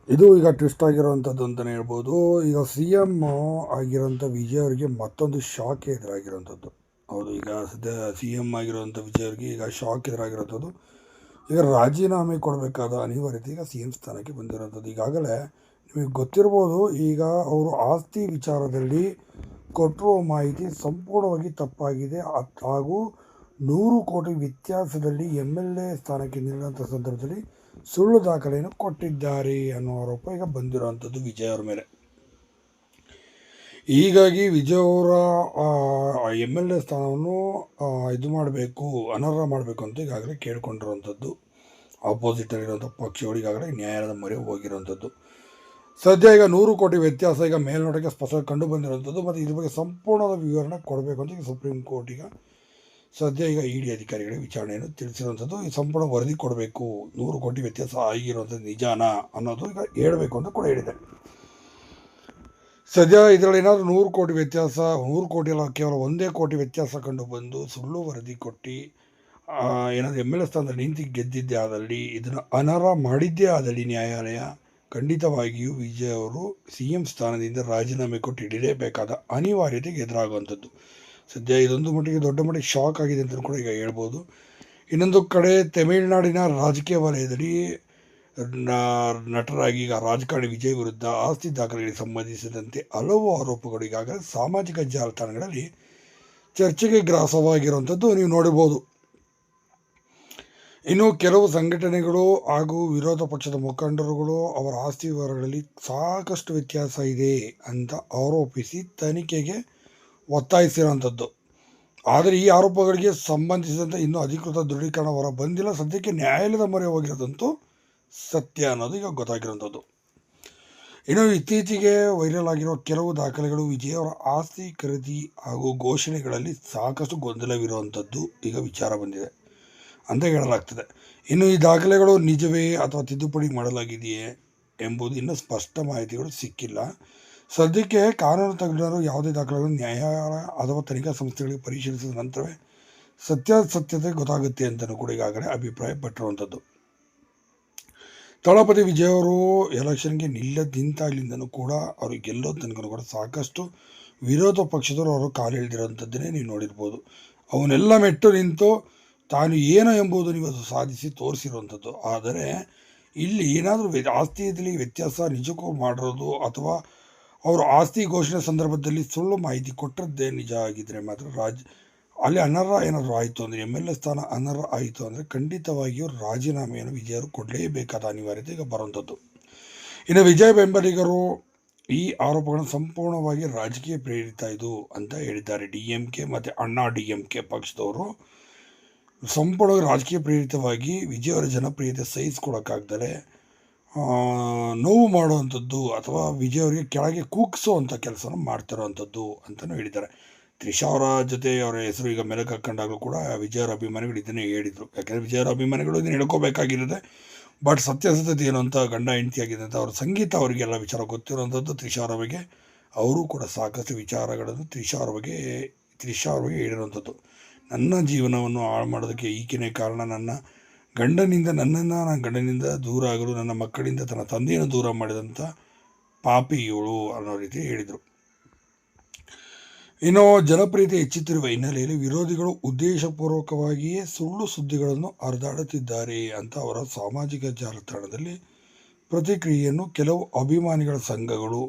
ಇದು ಈಗ ಟ್ವಿಸ್ಟ್ ಆಗಿರೋವಂಥದ್ದು ಅಂತಲೇ ಹೇಳ್ಬೋದು. ಈಗ ಸಿ ಎಮ್ ಆಗಿರೋಂಥ ವಿಜಯ್ ಅವರಿಗೆ ಮತ್ತೊಂದು ಶಾಕ್ ಎದುರಾಗಿರೋಂಥದ್ದು. ಹೌದು, ಈಗ ಸದ್ಯ ಸಿ ಎಮ್ ಆಗಿರೋಂಥ ವಿಜಯ್ ಅವರಿಗೆ ಈಗ ಶಾಕ್ ಎದುರಾಗಿರೋಂಥದ್ದು. ಈಗ ರಾಜೀನಾಮೆ ಕೊಡಬೇಕಾದ ಅನಿವಾರ್ಯತೆ ಈಗ ಸಿ ಎಮ್ ಸ್ಥಾನಕ್ಕೆ ಬಂದಿರೋಂಥದ್ದು. ಈಗಾಗಲೇ ನಿಮಗೆ ಗೊತ್ತಿರ್ಬೋದು, ಈಗ ಅವರು ಆಸ್ತಿ ವಿಚಾರದಲ್ಲಿ ಕೊಟ್ಟಿರುವ ಮಾಹಿತಿ ಸಂಪೂರ್ಣವಾಗಿ ತಪ್ಪಾಗಿದೆ. ಹಾಗೂ 100 ಕೋಟಿ ವ್ಯತ್ಯಾಸದಲ್ಲಿ MLA ಸ್ಥಾನಕ್ಕೆ ನಿಲ್ಲುವಂಥ ಸಂದರ್ಭದಲ್ಲಿ ಸುಳ್ಳು ದಾಖಲೆಯನ್ನು ಕೊಟ್ಟಿದ್ದಾರೆ ಅನ್ನೋ ಆರೋಪ ಈಗ ಬಂದಿರುವಂಥದ್ದು ವಿಜಯ್ ಅವರ ಮೇಲೆ. ಹೀಗಾಗಿ ವಿಜಯ್ ಅವರ MLA ಸ್ಥಾನವನ್ನು ಇದು ಮಾಡಬೇಕು, ಅನರ್ಹ ಮಾಡಬೇಕು ಅಂತ ಈಗಾಗಲೇ ಕೇಳ್ಕೊಂಡಿರುವಂಥದ್ದು. ಆಪೋಸಿಟಲ್ಲಿರುವಂಥ ಪಕ್ಷಗಳು ಈಗಾಗಲೇ ನ್ಯಾಯಾಲಯದ ಮೊರೆ ಹೋಗಿರುವಂಥದ್ದು. ಸದ್ಯ ಈಗ 100 ಕೋಟಿ ವ್ಯತ್ಯಾಸ ಈಗ ಮೇಲ್ನೋಟಕ್ಕೆ ಸ್ಪಷ್ಟ ಕಂಡು ಬಂದಿರುವಂಥದ್ದು. ಮತ್ತು ಇದ್ರ ಬಗ್ಗೆ ಸಂಪೂರ್ಣದ ವಿವರಣೆ ಕೊಡಬೇಕು ಅಂತ ಈಗ ಸುಪ್ರೀಂ ಕೋರ್ಟ್ ಈಗ ಸದ್ಯ ಈಗ ಇಡಿ ಅಧಿಕಾರಿಗಳಿಗೆ ವಿಚಾರಣೆಯನ್ನು ತಿಳಿಸಿರುವಂಥದ್ದು. ಈ ಸಂಪೂರ್ಣ ವರದಿ ಕೊಡಬೇಕು, 100 ಕೋಟಿ ವ್ಯತ್ಯಾಸ ಆಗಿರುವಂಥದ್ದು ನಿಜಾನ ಅನ್ನೋದು ಈಗ ಹೇಳಬೇಕು ಅಂತ ಕೂಡ ಹೇಳಿದೆ. ಸದ್ಯ ಇದರಲ್ಲಿ ಏನಾದರೂ 100 ಕೋಟಿ ವ್ಯತ್ಯಾಸ, 100 ಕೋಟಿ ಅಲ್ಲ, ಕೇವಲ 1 ಕೋಟಿ ವ್ಯತ್ಯಾಸ ಕಂಡು ಬಂದು ಸುಳ್ಳು ವರದಿ ಕೊಟ್ಟು ಏನಾದರೂ MLA ಸ್ಥಾನದಲ್ಲಿ ನಿಂತು ಗೆದ್ದಿದ್ದೇ ಆದಲ್ಲಿ, ಇದನ್ನು ಅನರ್ಹ ಮಾಡಿದ್ದೇ ಆದಲ್ಲಿ ನ್ಯಾಯಾಲಯ ಖಂಡಿತವಾಗಿಯೂ ವಿಜಯ್ ಅವರು CM ಸ್ಥಾನದಿಂದ ರಾಜೀನಾಮೆ ಕೊಟ್ಟು ಹಿಡಿಯಲೇಬೇಕಾದ ಅನಿವಾರ್ಯತೆಗೆ ಎದುರಾಗುವಂಥದ್ದು. ಸದ್ಯ ಇದೊಂದು ಮಟ್ಟಿಗೆ ದೊಡ್ಡ ಮಟ್ಟಿಗೆ ಶಾಕ್ ಆಗಿದೆ ಅಂತ ಕೂಡ ಈಗ ಹೇಳ್ಬೋದು. ಇನ್ನೊಂದು ಕಡೆ ತಮಿಳುನಾಡಿನ ರಾಜಕೀಯ ವಲಯದಲ್ಲಿ ನಟರಾಗಿ ಈಗ ರಾಜಕಾರಣಿ ವಿಜಯ್ ವಿರುದ್ಧ ಆಸ್ತಿ ದಾಖಲೆಗಳಿಗೆ ಸಂಬಂಧಿಸಿದಂತೆ ಹಲವು ಆರೋಪಗಳು ಈಗಾಗಲೇ ಸಾಮಾಜಿಕ ಜಾಲತಾಣಗಳಲ್ಲಿ ಚರ್ಚೆಗೆ ಗ್ರಾಸವಾಗಿರುವಂಥದ್ದು ನೀವು ನೋಡಿರ್ಬೋದು. ಇನ್ನು ಕೆಲವು ಸಂಘಟನೆಗಳು ಹಾಗೂ ವಿರೋಧ ಪಕ್ಷದ ಮುಖಂಡರುಗಳು ಅವರ ಆಸ್ತಿ ವಿವರಗಳಲ್ಲಿ ಸಾಕಷ್ಟು ವ್ಯತ್ಯಾಸ ಇದೆ ಅಂತ ಆರೋಪಿಸಿ ತನಿಖೆಗೆ ಒತ್ತಾಯಿಸಿರುವಂಥದ್ದು. ಆದರೆ ಈ ಆರೋಪಗಳಿಗೆ ಸಂಬಂಧಿಸಿದಂತೆ ಇನ್ನೂ ಅಧಿಕೃತ ದೃಢೀಕರಣ ಹೊರ ಬಂದಿಲ್ಲ. ಸದ್ಯಕ್ಕೆ ನ್ಯಾಯಾಲಯದ ಮೊರೆ ಹೋಗಿರೋದಂತೂ ಸತ್ಯ ಅನ್ನೋದು ಈಗ ಗೊತ್ತಾಗಿರುವಂಥದ್ದು. ಇನ್ನು ಇತ್ತೀಚೆಗೆ ವೈರಲ್ ಆಗಿರುವ ಕೆಲವು ದಾಖಲೆಗಳು ವಿಜಯ್ ಅವರ ಆಸ್ತಿ ಖರೀದಿ ಹಾಗೂ ಘೋಷಣೆಗಳಲ್ಲಿ ಸಾಕಷ್ಟು ಗೊಂದಲವಿರುವಂಥದ್ದು ಈಗ ವಿಚಾರ ಬಂದಿದೆ ಅಂತ ಹೇಳಲಾಗ್ತದೆ. ಇನ್ನು ಈ ದಾಖಲೆಗಳು ನಿಜವೇ ಅಥವಾ ತಿದ್ದುಪಡಿ ಮಾಡಲಾಗಿದೆಯೇ ಎಂಬುದು ಇನ್ನೂ ಸ್ಪಷ್ಟ ಮಾಹಿತಿಗಳು ಸಿಕ್ಕಿಲ್ಲ. ಸದ್ಯಕ್ಕೆ ಕಾನೂನು ತಜ್ಞರು ಯಾವುದೇ ದಾಖಲೆಗಳನ್ನು ನ್ಯಾಯಾಲಯ ಅಥವಾ ತನಿಖಾ ಸಂಸ್ಥೆಗಳಿಗೆ ಪರಿಶೀಲಿಸಿದ ನಂತರವೇ ಸತ್ಯಾಸತ್ಯತೆ ಗೊತ್ತಾಗುತ್ತೆ ಅಂತಲೂ ಕೂಡ ಈಗಾಗಲೇ ಅಭಿಪ್ರಾಯಪಟ್ಟಿರುವಂಥದ್ದು. ತಳಪತಿ ವಿಜಯ್ ಅವರು ಎಲೆಕ್ಷನ್ಗೆ ನಿಂತಾಗ್ಲಿಂದನೂ ಕೂಡ ಅವರು ಗೆಲ್ಲೋ ತನಕ ಕೂಡ ಸಾಕಷ್ಟು ವಿರೋಧ ಪಕ್ಷದವರು ಅವರು ಕಾಲು ಎಳೆದಿರೋಂಥದ್ದನ್ನೇ ನೀವು ನೋಡಿರ್ಬೋದು. ಅವನ್ನೆಲ್ಲ ಮೆಟ್ಟು ನಿಂತು ತಾನು ಏನು ಎಂಬುದು ನೀವು ಅದು ಸಾಧಿಸಿ ತೋರಿಸಿರುವಂಥದ್ದು. ಆದರೆ ಇಲ್ಲಿ ಏನಾದರೂ ಆಸ್ತಿಯಲ್ಲಿ ವ್ಯತ್ಯಾಸ ನಿಜಕ್ಕೂ ಮಾಡಿರೋದು ಅಥವಾ ಅವರು ಆಸ್ತಿ ಘೋಷಣೆ ಸಂದರ್ಭದಲ್ಲಿ ಸುಳ್ಳು ಮಾಹಿತಿ ಕೊಟ್ಟದ್ದೇ ನಿಜ ಆಗಿದ್ದರೆ ಮಾತ್ರ ಅಲ್ಲಿ ಅನರ್ಹ ಏನಾದರೂ ಆಯಿತು ಅಂದರೆ MLA ಸ್ಥಾನ ಅನರ್ಹ ಆಯಿತು ಅಂದರೆ ಖಂಡಿತವಾಗಿಯೂ ರಾಜೀನಾಮೆಯನ್ನು ವಿಜಯರು ಕೊಡಲೇಬೇಕಾದ ಅನಿವಾರ್ಯತೆ ಈಗ ಬರುವಂಥದ್ದು. ಇನ್ನು ವಿಜಯ್ ಬೆಂಬಲಿಗರು ಈ ಆರೋಪಗಳನ್ನು ಸಂಪೂರ್ಣವಾಗಿ ರಾಜಕೀಯ ಪ್ರೇರಿತ ಇದು ಅಂತ ಹೇಳಿದ್ದಾರೆ. DMK ಮತ್ತು ಅಣ್ಣಾ DMK ಪಕ್ಷದವರು ಸಂಪೂರ್ಣವಾಗಿ ರಾಜಕೀಯ ಪ್ರೇರಿತವಾಗಿ ವಿಜಯ್ ಅವರ ಜನಪ್ರಿಯತೆ ಸಹಿಸ್ಕೊಳಕ್ಕಾಗ್ದಲೇ ನೋವು ಮಾಡುವಂಥದ್ದು ಅಥವಾ ವಿಜಯ್ ಅವರಿಗೆ ಕೆಳಗೆ ಕೂಗಿಸೋವಂಥ ಕೆಲಸನ ಮಾಡ್ತಿರೋವಂಥದ್ದು ಅಂತಲೂ ಹೇಳಿದ್ದಾರೆ. ತ್ರಿಷಾ ಅವರ ಜೊತೆ ಅವರ ಹೆಸರು ಈಗ ಮೆಲುಕು ಹಾಕ್ಕೊಂಡಾಗಲೂ ಕೂಡ ವಿಜಯ್ ಅವರ ಅಭಿಮಾನಿಗಳು ಇದನ್ನೇ ಹೇಳಿದರು. ಯಾಕೆಂದರೆ ವಿಜಯ್ ಅವರ ಅಭಿಮಾನಿಗಳು ಇದನ್ನು ಹೇಳ್ಕೋಬೇಕಾಗಿರುತ್ತೆ. ಬಟ್ ಸತ್ಯಾಸತ್ಯತೆ ಏನು ಅಂತ ಗಂಡ ಹೆಂಡತಿಯಾಗಿದೆ ಅಂತ ಅವ್ರ ಸಂಗೀತ ಅವರಿಗೆಲ್ಲ ವಿಚಾರ ಗೊತ್ತಿರುವಂಥದ್ದು. ತ್ರಿಷಾ ಅವರ ಬಗ್ಗೆ ಅವರು ಕೂಡ ಸಾಕಷ್ಟು ವಿಚಾರಗಳನ್ನು ತ್ರಿಷಾ ಅವ್ರ ಬಗ್ಗೆ ಹೇಳಿರುವಂಥದ್ದು. ನನ್ನ ಜೀವನವನ್ನು ಹಾಳು ಮಾಡೋದಕ್ಕೆ ಈಕೆನೇ ಕಾರಣ, ನನ್ನನ್ನು ಗಂಡನಿಂದ ದೂರ ಆಗಲು ನನ್ನ ಮಕ್ಕಳಿಂದ ತನ್ನ ತಂದೆಯನ್ನು ದೂರ ಮಾಡಿದಂಥ ಪಾಪಿ ಇವಳು ಅನ್ನೋ ರೀತಿ ಹೇಳಿದರು. ಇನ್ನು ಜನಪ್ರಿಯತೆ ಹೆಚ್ಚುತ್ತಿರುವ ಹಿನ್ನೆಲೆಯಲ್ಲಿ ವಿರೋಧಿಗಳು ಉದ್ದೇಶಪೂರ್ವಕವಾಗಿಯೇ ಸುಳ್ಳು ಸುದ್ದಿಗಳನ್ನು ಹರಿದಾಡುತ್ತಿದ್ದಾರೆ ಅಂತ ಅವರ ಸಾಮಾಜಿಕ ಜಾಲತಾಣದಲ್ಲಿ ಪ್ರತಿಕ್ರಿಯೆಯನ್ನು ಕೆಲವು ಅಭಿಮಾನಿಗಳ ಸಂಘಗಳು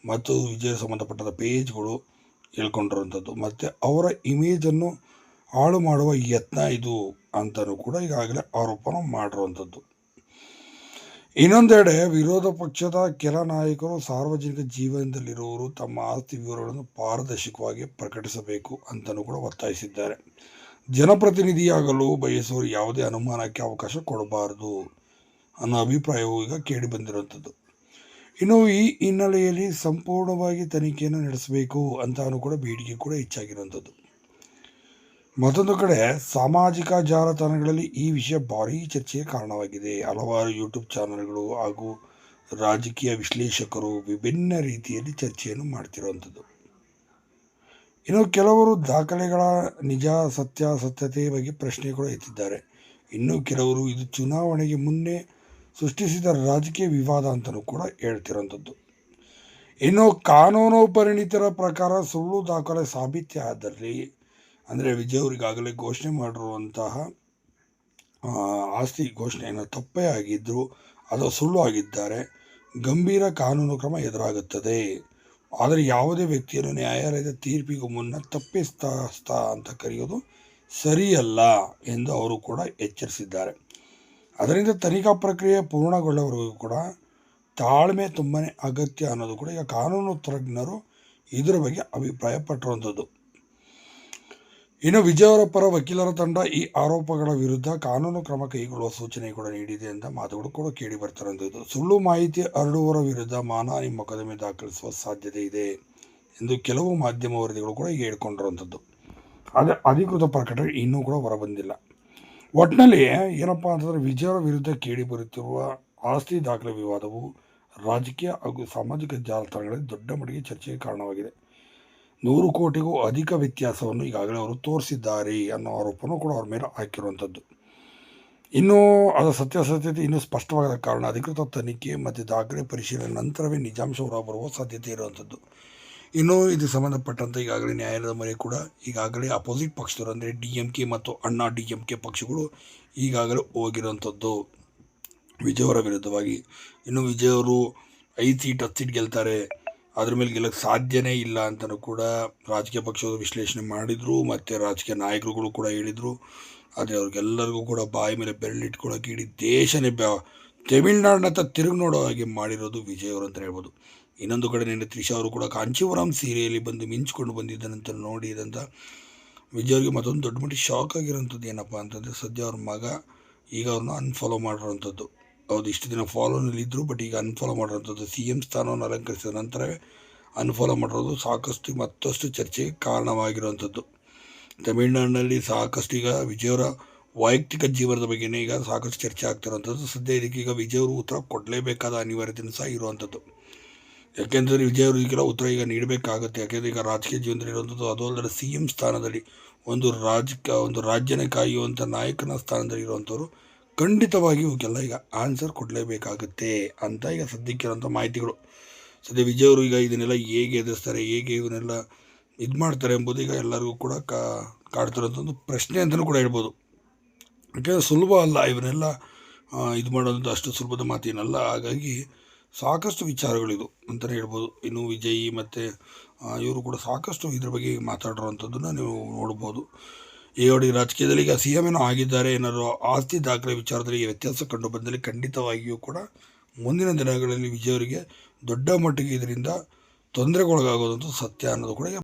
ಮತ್ತು ವಿಜಯ ಸಂಬಂಧಪಟ್ಟ ಪೇಜ್ಗಳು ಹೇಳ್ಕೊಂಡಿರುವಂಥದ್ದು. ಮತ್ತು ಅವರ ಇಮೇಜನ್ನು ಹಾಳು ಮಾಡುವ ಯತ್ನ ಇದು ಅಂತಲೂ ಕೂಡ ಈಗಾಗಲೇ ಆರೋಪನ ಮಾಡಿರುವಂಥದ್ದು. ಇನ್ನೊಂದೆಡೆ ವಿರೋಧ ಪಕ್ಷದ ಕೆಲ ನಾಯಕರು ಸಾರ್ವಜನಿಕ ಜೀವನದಲ್ಲಿರುವವರು ತಮ್ಮ ಆಸ್ತಿ ವಿವರಗಳನ್ನು ಪಾರದರ್ಶಕವಾಗಿ ಪ್ರಕಟಿಸಬೇಕು ಅಂತಲೂ ಕೂಡ ಒತ್ತಾಯಿಸಿದ್ದಾರೆ. ಜನಪ್ರತಿನಿಧಿಯಾಗಲು ಬಯಸುವವರು ಯಾವುದೇ ಅನುಮಾನಕ್ಕೆ ಅವಕಾಶ ಕೊಡಬಾರದು ಅನ್ನೋ ಅಭಿಪ್ರಾಯವು ಈಗ ಕೇಳಿ ಬಂದಿರುವಂಥದ್ದು. ಇನ್ನು ಈ ಹಿನ್ನೆಲೆಯಲ್ಲಿ ಸಂಪೂರ್ಣವಾಗಿ ತನಿಖೆಯನ್ನು ನಡೆಸಬೇಕು ಅಂತಾನು ಕೂಡ ಬೇಡಿಕೆ ಕೂಡ ಹೆಚ್ಚಾಗಿರುವಂಥದ್ದು. ಮತ್ತೊಂದು ಕಡೆ ಸಾಮಾಜಿಕ ಜಾಲತಾಣಗಳಲ್ಲಿ ಈ ವಿಷಯ ಭಾರೀ ಚರ್ಚೆಗೆ ಕಾರಣವಾಗಿದೆ. ಹಲವಾರು ಯೂಟ್ಯೂಬ್ ಚಾನಲ್ಗಳು ಹಾಗೂ ರಾಜಕೀಯ ವಿಶ್ಲೇಷಕರು ವಿಭಿನ್ನ ರೀತಿಯಲ್ಲಿ ಚರ್ಚೆಯನ್ನು ಮಾಡ್ತಿರುವಂಥದ್ದು. ಇನ್ನು ಕೆಲವರು ದಾಖಲೆಗಳ ಸತ್ಯಾಸತ್ಯತೆ ಬಗ್ಗೆ ಪ್ರಶ್ನೆ ಕೂಡ ಎತ್ತಿದ್ದಾರೆ. ಇನ್ನು ಕೆಲವರು ಇದು ಚುನಾವಣೆಗೆ ಮುನ್ನೇ ಸೃಷ್ಟಿಸಿದ ರಾಜಕೀಯ ವಿವಾದ ಅಂತಲೂ ಕೂಡ ಹೇಳ್ತಿರೋಂಥದ್ದು. ಇನ್ನು ಕಾನೂನು ಪರಿಣಿತರ ಪ್ರಕಾರ ಸುಳ್ಳು ದಾಖಲೆ ಸಾಬೀತಿ ಆದಲ್ಲಿ, ಅಂದರೆ ವಿಜಯ್ ಅವರಿಗಾಗಲೇ ಘೋಷಣೆ ಮಾಡಿರುವಂತಹ ಆಸ್ತಿ ಘೋಷಣೆಯನ್ನು ತಪ್ಪೇ ಆಗಿದ್ದರೂ ಅದು ಸುಳ್ಳು ಆಗಿದ್ದಾರೆ, ಗಂಭೀರ ಕಾನೂನು ಕ್ರಮ ಎದುರಾಗುತ್ತದೆ. ಆದರೆ ಯಾವುದೇ ವ್ಯಕ್ತಿಯನ್ನು ನ್ಯಾಯಾಲಯದ ತೀರ್ಪಿಗೂ ಮುನ್ನ ತಪ್ಪಿತಸ್ಥ ಅಂತ ಕರೆಯೋದು ಸರಿಯಲ್ಲ ಎಂದು ಅವರು ಕೂಡ ಎಚ್ಚರಿಸಿದ್ದಾರೆ. ಅದರಿಂದ ತನಿಖಾ ಪ್ರಕ್ರಿಯೆ ಪೂರ್ಣಗೊಳ್ಳುವವರೆಗೂ ಕೂಡ ತಾಳ್ಮೆ ತುಂಬಾ ಅಗತ್ಯ ಅನ್ನೋದು ಕೂಡ ಈಗ ಕಾನೂನು ತಜ್ಞರು ಇದರ ಬಗ್ಗೆ ಅಭಿಪ್ರಾಯ ಪಟ್ಟಿರುವಂಥದ್ದು. ಇನ್ನು ವಿಜಯ್ ಅವರ ಪರ ವಕೀಲರ ತಂಡ ಈ ಆರೋಪಗಳ ವಿರುದ್ಧ ಕಾನೂನು ಕ್ರಮ ಕೈಗೊಳ್ಳುವ ಸೂಚನೆ ಕೂಡ ನೀಡಿದೆ ಅಂತ ಮಾತುಗಳು ಕೂಡ ಕೇಳಿ ಬರ್ತಾರಂಥದ್ದು. ಸುಳ್ಳು ಮಾಹಿತಿ ಹರಡುವವರ ವಿರುದ್ಧ ಮಾನಹಾನಿ ಮೊಕದ್ದಮೆ ದಾಖಲಿಸುವ ಸಾಧ್ಯತೆ ಇದೆ ಎಂದು ಕೆಲವು ಮಾಧ್ಯಮ ವರದಿಗಳು ಕೂಡ ಈಗ ಹೇಳ್ಕೊಂಡಿರುವಂಥದ್ದು. ಆದರೆ ಅಧಿಕೃತ ಪ್ರಕಟಣೆ ಇನ್ನೂ ಕೂಡ ಹೊರಬಂದಿಲ್ಲ. ಒಟ್ಟಿನಲ್ಲಿ ಏನಪ್ಪ ಅಂತಂದರೆ ವಿಜಯ್ ಅವರ ವಿರುದ್ಧ ಕೇಳಿ ಬರುತ್ತಿರುವ ಆಸ್ತಿ ದಾಖಲೆ ವಿವಾದವು ರಾಜಕೀಯ ಹಾಗೂ ಸಾಮಾಜಿಕ ಜಾಲತಾಣಗಳಲ್ಲಿ ದೊಡ್ಡ ಮಟ್ಟಿಗೆ ಚರ್ಚೆಗೆ ಕಾರಣವಾಗಿದೆ. 100 ಕೋಟಿಗೂ ಅಧಿಕ ವ್ಯತ್ಯಾಸವನ್ನು ಈಗಾಗಲೇ ಅವರು ತೋರಿಸಿದ್ದಾರೆ ಅನ್ನೋ ಆರೋಪನೂ ಕೂಡ ಅವ್ರ ಮೇಲೆ ಹಾಕಿರುವಂಥದ್ದು. ಇನ್ನೂ ಅದರ ಸತ್ಯಾಸತ್ಯತೆ ಇನ್ನೂ ಸ್ಪಷ್ಟವಾದ ಕಾರಣ ಅಧಿಕೃತ ತನಿಖೆ ಮತ್ತು ದಾಖಲೆ ಪರಿಶೀಲನೆ ನಂತರವೇ ನಿಜಾಂಶ ಹೊರಬರುವ ಸಾಧ್ಯತೆ ಇರುವಂಥದ್ದು. ಇನ್ನು ಇದು ಸಂಬಂಧಪಟ್ಟಂತೆ ಈಗಾಗಲೇ ನ್ಯಾಯಾಲಯದ ಮೊರೆ ಕೂಡ ಈಗಾಗಲೇ ಅಪೋಸಿಟ್ ಪಕ್ಷದವರು ಅಂದರೆ DMK ಮತ್ತು ಅಣ್ಣಾ DMK ಪಕ್ಷಗಳು ಈಗಾಗಲೇ ಹೋಗಿರುವಂಥದ್ದು ವಿಜಯ್ ಅವರ ವಿರುದ್ಧವಾಗಿ. ಇನ್ನು ವಿಜಯ್ ಅವರು 5 ಸೀಟ್ 10 ಸೀಟ್ ಗೆಲ್ತಾರೆ, ಅದ್ರ ಮೇಲೆ ಗೆಲ್ಲಕ್ಕೆ ಸಾಧ್ಯನೇ ಇಲ್ಲ ಅಂತಲೂ ಕೂಡ ರಾಜಕೀಯ ಪಕ್ಷದ ವಿಶ್ಲೇಷಣೆ ಮಾಡಿದರು ಮತ್ತು ರಾಜಕೀಯ ನಾಯಕರುಗಳು ಕೂಡ ಹೇಳಿದರು. ಆದರೆ ಅವ್ರಿಗೆಲ್ಲರಿಗೂ ಕೂಡ ಬಾಯಿ ಮೇಲೆ ಬೆರಳಿಟ್ಕೊಳ್ಳೋಕೆ ಇಡೀ ದೇಶನೇ ತಮಿಳ್ನಾಡಿನತ್ತ ತಿರುಗಿ ನೋಡೋ ಹಾಗೆ ಮಾಡಿರೋದು ವಿಜಯ್ ಅವರು ಅಂತ ಹೇಳ್ಬೋದು. ಇನ್ನೊಂದು ಕಡೆ ನಿನ್ನೆ ತ್ರಿಷಾ ಅವರು ಕೂಡ ಕಾಂಚೀವರಂ ಸೀರೆಯಲ್ಲಿ ಬಂದು ಮಿಂಚ್ಕೊಂಡು ಬಂದಿದ್ದಾನಂತ ನೋಡಿದಂಥ ವಿಜಯ್ ಅವ್ರಿಗೆ ಮತ್ತೊಂದು ದೊಡ್ಡ ಮಟ್ಟಿಗೆ ಶಾಕ್ ಆಗಿರೋಂಥದ್ದು ಏನಪ್ಪ ಅಂತಂದರೆ ಸದ್ಯ ಅವ್ರ ಮಗ ಈಗ ಅವ್ರನ್ನ ಅನ್ಫಾಲೋ ಮಾಡಿರೋಂಥದ್ದು. ಹೌದು, ಇಷ್ಟು ದಿನ ಫಾಲೋನಲ್ಲಿ ಇದ್ದರು, ಬಟ್ ಈಗ ಅನ್ಫಾಲೋ ಮಾಡಿರೋಂಥದ್ದು. CM ಸ್ಥಾನವನ್ನು ಅಲಂಕರಿಸಿದ ನಂತರವೇ ಅನ್ಫಾಲೋ ಮಾಡಿರೋದು ಸಾಕಷ್ಟು ಮತ್ತಷ್ಟು ಚರ್ಚೆಗೆ ಕಾರಣವಾಗಿರುವಂಥದ್ದು. ತಮಿಳುನಾಡಿನಲ್ಲಿ ಸಾಕಷ್ಟು ಈಗ ವಿಜಯ್ ಅವರ ವೈಯಕ್ತಿಕ ಜೀವನದ ಬಗ್ಗೆನೇ ಈಗ ಸಾಕಷ್ಟು ಚರ್ಚೆ ಆಗ್ತಿರೋಂಥದ್ದು. ಸದ್ಯ ಇದಕ್ಕೆ ಈಗ ವಿಜಯ್ ಅವರು ಉತ್ತರ ಕೊಡಲೇಬೇಕಾದ ಅನಿವಾರ್ಯತೆಯೂ ಸಹ ಇರುವಂಥದ್ದು. ಯಾಕೆಂದರೆ ವಿಜಯ್ ಅವರು ಈಗೆಲ್ಲ ಉತ್ತರ ಈಗ ನೀಡಬೇಕಾಗುತ್ತೆ. ಯಾಕೆಂದರೆ ಈಗ ರಾಜಕೀಯ ಜೀವನದಲ್ಲಿ ಇರುವಂಥದ್ದು, ಅದು ಅಲ್ಲದೆ CM ಸ್ಥಾನದಲ್ಲಿ ಒಂದು ರಾಜ್ಯನೇ ಕಾಯುವಂಥ ನಾಯಕನ ಸ್ಥಾನದಲ್ಲಿ ಇರುವಂಥವ್ರು ಖಂಡಿತವಾಗಿಯೂ ಇವಕ್ಕೆಲ್ಲ ಈಗ ಆನ್ಸರ್ ಕೊಡಲೇಬೇಕಾಗುತ್ತೆ ಅಂತ ಈಗ ಸದ್ಯಕ್ಕಿರೋಂಥ ಮಾಹಿತಿಗಳು. ಸದ್ಯ ವಿಜಯ್ ಅವರು ಈಗ ಇದನ್ನೆಲ್ಲ ಹೇಗೆ ಎದುರಿಸ್ತಾರೆ, ಹೇಗೆ ಇವನ್ನೆಲ್ಲ ಇದು ಮಾಡ್ತಾರೆ ಎಂಬುದು ಈಗ ಎಲ್ಲರಿಗೂ ಕೂಡ ಕಾಡ್ತಿರೋಂಥ ಒಂದು ಪ್ರಶ್ನೆ ಅಂತಲೂ ಕೂಡ ಹೇಳ್ಬೋದು. ಯಾಕೆಂದರೆ ಸುಲಭ ಅಲ್ಲ ಇವನ್ನೆಲ್ಲ ಇದು ಮಾಡೋದು, ಅಷ್ಟು ಸುಲಭದ ಮಾತೇನಲ್ಲ. ಹಾಗಾಗಿ ಸಾಕಷ್ಟು ವಿಚಾರಗಳಿದು ಅಂತಲೇ ಹೇಳ್ಬೋದು. ಇನ್ನು ವಿಜಯ್ ಮತ್ತು ಇವರು ಕೂಡ ಸಾಕಷ್ಟು ಇದ್ರ ಬಗ್ಗೆ ಮಾತಾಡಿರೋವಂಥದ್ದನ್ನು ನೀವು ನೋಡ್ಬೋದು. ಈಗ ನೋಡಿ, ರಾಜಕೀಯದಲ್ಲಿ ಈಗ CM ಏನೋ ಆಗಿದ್ದಾರೆ, ಏನಾದರೂ ಆಸ್ತಿ ದಾಖಲೆ ವಿಚಾರದಲ್ಲಿ ವ್ಯತ್ಯಾಸ ಕಂಡು ಬಂದಲ್ಲಿ ಖಂಡಿತವಾಗಿಯೂ ಕೂಡ ಮುಂದಿನ ದಿನಗಳಲ್ಲಿ ವಿಜಯ್ ಅವರಿಗೆ ದೊಡ್ಡ ಮಟ್ಟಿಗೆ ಇದರಿಂದ ತೊಂದರೆಗೊಳಗಾಗೋದಂತೂ ಸತ್ಯ ಅನ್ನೋದು ಕೂಡ